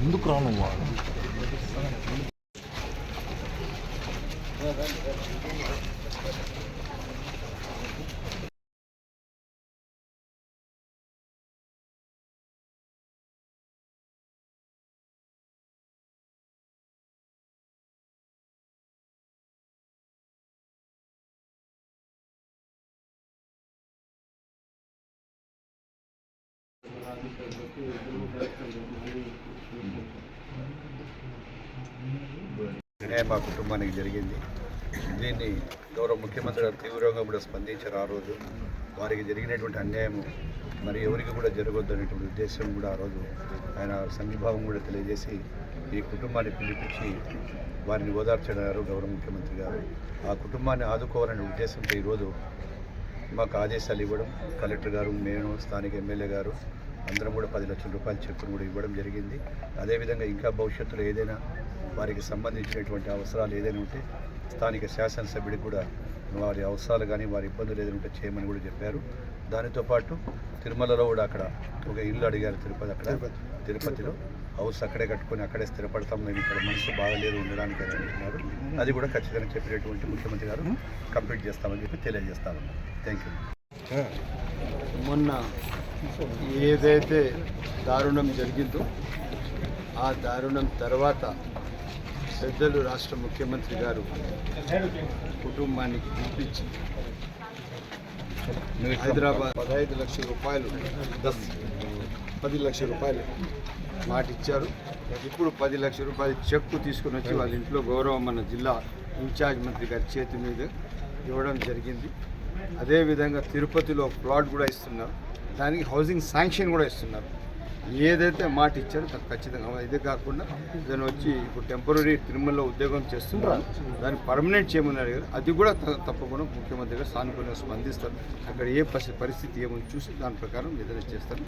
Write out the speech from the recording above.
ఎందుకు రాను మా కుటుంబానికి జరిగింది. దీన్ని గౌరవ ముఖ్యమంత్రి గారు తీవ్రంగా కూడా స్పందించారు. ఆ రోజు వారికి జరిగినటువంటి అన్యాయం మరి ఎవరికి కూడా జరగొద్దనేటువంటి ఉద్దేశం కూడా ఆ రోజు ఆయన సంఘీభావం కూడా తెలియజేసి ఈ కుటుంబాన్ని పిలిపించి వారిని ఓదార్చారు గౌరవ ముఖ్యమంత్రి గారు. ఆ కుటుంబాన్ని ఆదుకోవాలనే ఉద్దేశంతో ఈరోజు మాకు ఆదేశాలు ఇవ్వడం, కలెక్టర్ గారు, నేను, స్థానిక ఎమ్మెల్యే గారు అందరం కూడా 10 లక్షల రూపాయల చెక్కును కూడా ఇవ్వడం జరిగింది. అదేవిధంగా ఇంకా భవిష్యత్తులో ఏదైనా వారికి సంబంధించినటువంటి అవసరాలు ఏదైనా ఉంటే స్థానిక శాసనసభ్యుడికి కూడా వారి అవసరాలు కానీ వారి ఇబ్బందులు ఏదైనా ఉంటే చేయమని కూడా చెప్పారు. దానితో పాటు తిరుమలలో కూడా అక్కడ ఒక ఇల్లు అడిగారు, తిరుపతిలో హౌస్ అక్కడే కట్టుకొని అక్కడే స్థిరపడతాం, మేము ఇక్కడ మనసు బాగలేదు ఉండడానికి అని అంటున్నారు. అది కూడా ఖచ్చితంగా చెప్పినటువంటి ముఖ్యమంత్రి గారు కంప్లీట్ చేస్తామని చెప్పి తెలియజేస్తామన్నారు. Thank you. మొన్న ఏదైతే దారుణం జరిగిందో ఆ దారుణం తర్వాత పెద్దలు రాష్ట్ర ముఖ్యమంత్రి గారు కుటుంబానికి పిలిపించి హైదరాబాద్ 15 లక్షల రూపాయలు 10 లక్షల రూపాయలు మాట ఇచ్చారు. ఇప్పుడు 10 లక్షల రూపాయలు చెక్కు తీసుకుని వచ్చి వాళ్ళ ఇంట్లో గౌరవం మన జిల్లా ఇన్ఛార్జ్ మంత్రి గారి చేతి మీద ఇవ్వడం జరిగింది. అదేవిధంగా తిరుపతిలో ప్లాట్ కూడా ఇస్తున్నారు, దానికి హౌసింగ్ శాంక్షన్ కూడా ఇస్తున్నారు. ఏదైతే మాట ఇచ్చారో ఖచ్చితంగా ఇదే కాకుండా దాన్ని వచ్చి ఇప్పుడు టెంపరీ తిరుమలలో ఉద్యోగం చేస్తున్నారు, దాన్ని పర్మనెంట్ చేయమని అడిగారు. అది కూడా తప్పకుండా ముఖ్యమంత్రి గారు సానుకూలంగా స్పందిస్తారు. అక్కడ ఏ పరిస్థితి ఏమని చూసి దాని ప్రకారం ఏదైనా చేస్తారు.